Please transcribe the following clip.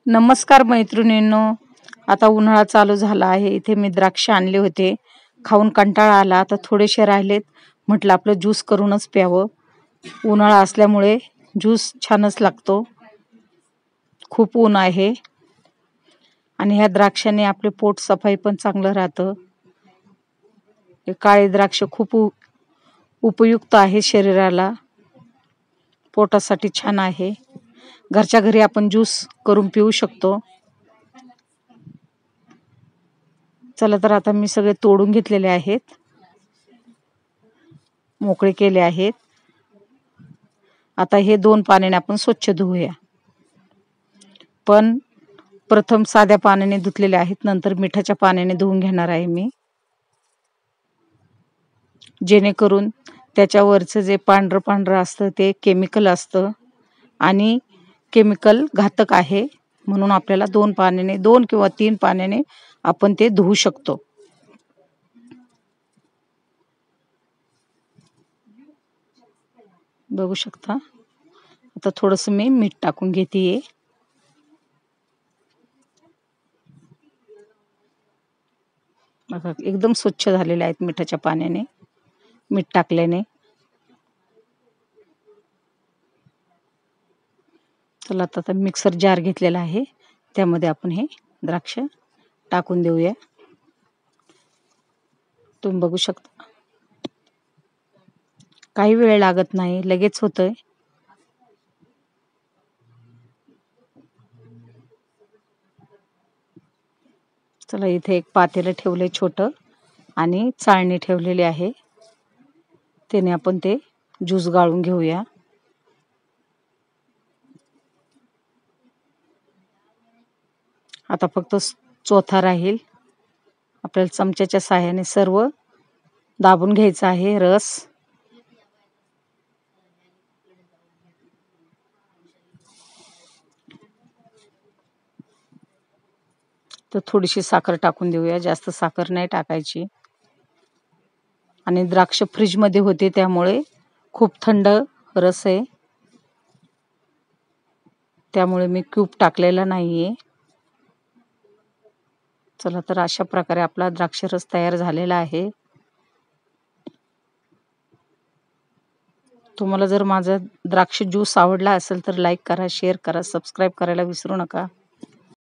नमस्कार मैत्रिणींनो, आता उन्हाळा चालू झाला आहे. इथे मी द्राक्ष आणले होते. खाऊन कंटाळा आला. आता थोडेसे राहिलेत. म्हटलं आपलं ज्यूस करूनच प्यावं. उन्हाळा असल्यामुळे ज्यूस छानच लागतो. खूप ऊन आहे आणि ह्या द्राक्षाने आपले पोट सफाई पण चांगलं राहतं. हे काळे द्राक्ष खूप उपयुक्त आहे शरीराला. पोटासाठी छान आहे. घरच्या घरी आपण ज्यूस करून पिऊ शकतो. चला तर आता मी सगळे तोडून घेतलेले आहेत, मोकळे केले आहेत. आता हे 2 पाण्याने आपण स्वच्छ धुवूया. पण प्रथम साध्या पाण्याने धुतलेले आहेत, नंतर मिठाच्या पाण्याने धुवून घेणार आहे मी, जेणेकरून त्याच्यावरचं जे पांढरं पांढरं असतं ते केमिकल असतं आणि केमिकल घातक आहे. म्हणून आपल्याला 2 पाण्याने 2 किंवा 3 पाण्याने आपण ते धुवू शकतो. बघू शकता. आता थोडंसं मी मीठ टाकून घेते. बघा एकदम स्वच्छ झालेले आहेत मिठाच्या पाण्याने, मीठ टाकल्याने. चला आता मिक्सर जार घेतलेला आहे, त्यामध्ये आपण हे द्राक्ष टाकून देऊया. तुम्ही बघू शकता, काही वेळ लागत नाही, लगेच होतंय. चला इथे एक पातेलं ठेवले छोटं आणि चाळणी ठेवलेली आहे. त्याने आपण ते ज्यूस गाळून घेऊया. आता फक्त चोथा राहील. आपल्याला चमच्याच्या साहाय्याने सर्व दाबून घ्यायचं आहे रस. तर थोडीशी साखर टाकून देऊया, जास्त साखर नाही टाकायची. आणि द्राक्ष फ्रीजमध्ये होते त्यामुळे खूप थंड रस आहे, त्यामुळे मी क्यूब टाकलेला नाहीये. चला तर अशा प्रकारे आपला द्राक्ष रस तयार झालेला आहे. तुम्हाला जर माझा द्राक्ष ज्यूस आवडला असेल तर लाईक करा, शेअर करा, सबस्क्राईब करायला विसरू नका.